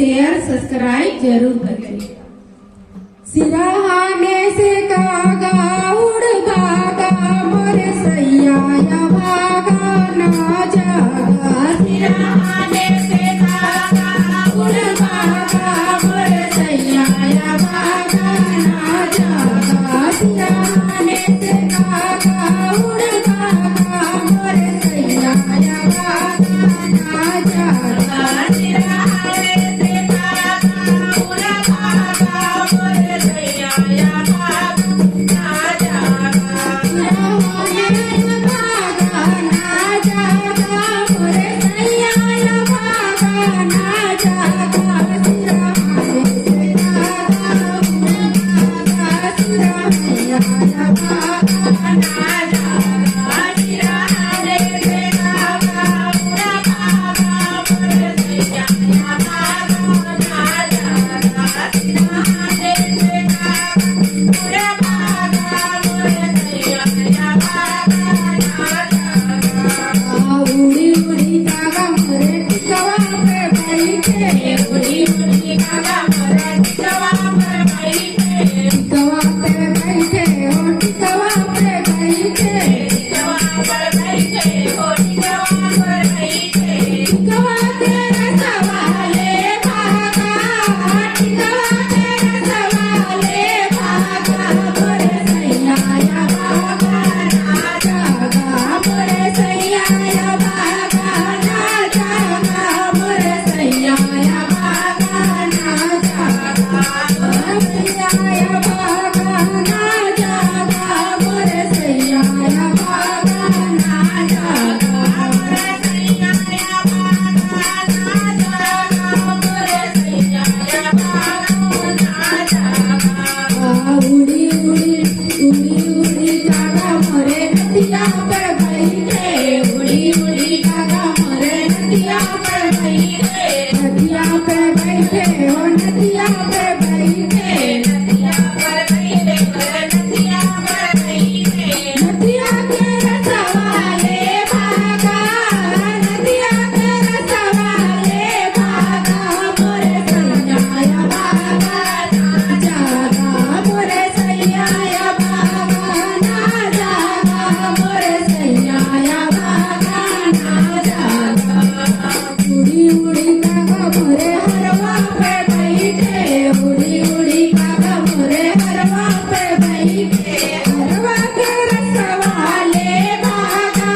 Share subscribe जरूर करें। सिराहाने से कागा उड़ भागा मोरे सैया या भागा ना जागा। सिराहाने से कागा उड़ भागा मोरे सैया या भागा ना जागा। सिराहाने से कागा उड़ भागा मोरे सैया या भागा ना जागा। सिराहाने से कागा उड़ भागा मोरे सैया या भागा ना जागा। सिराहाने भागा ना जागा मोरे सैया या भागा ना जागा। सिराहाने से कागा उड़ भागा सिराहाने या भागा ना जागा। सिराहाने से कागा उड़ भागा मोरे सैया या भागा ना जागा। सिराहाने से कागा उड़ भागा मोरे सैया या भागा ना जागा। उड़ी उड़ी कागा मोरे टिकवा पे बैठे। उड़ी उड़ी कागा मोरे टिकवा पे बैठे। टिकवा पे बैठे हो टिकवा पे बैठे। टिकवा पर बैठे हो टिकवा पर बैठे। टिकवा तेरा सवाले भागा। टिकवा तेरा सवाले भागा मोरे सैया या भागा ना जागा। मोरे सैया या भागा ना जागा। मोरे सैया या भागा ना जागा। मोरे सैया या भागा ना जागा। मोरे सैया या भागा ना जागा। मोरे सैया या भागा ना जागा। मोरे सैया या भागा ना जागा। उड़ी उड़ी उड़ी कागा मोरे नदिया पर बैठे। उड़ी उड़ी कागा मोरे नदिया पर बैठे। नदिया पर बैठे हो नदिया पर बैठे। नदिया पर बैठे हो नदिया पर बैठे। नदिया के रसवाले भागा। नदिया के रसवाले भागा मोरे सैया या भागा ना जागा। मोरे सैया या भागा ना जागा। मोरे सैया या भागा ना जागा। उड़ी उड़ी कागा मोरे हरवा पे बैठे। उड़ी उड़ी कागा मोरे हरवा पे बैठे। हरवा के रसवाले भागा।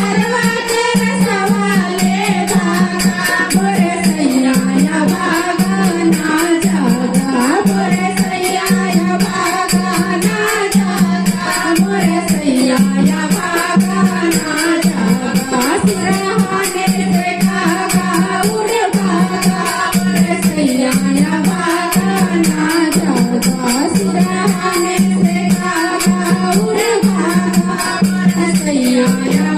हरवा के रसवाले भागा मोरे सैया या भागा ना जागा। मोरे सैया या भागा ना जागा। मोरे सैया या भागा ना जागा। सिराहाने से कागा उड़ भागा मोरे सैया या भागा ना जागा। सिराहाने से कागा उड़ भागा मोरे सैया या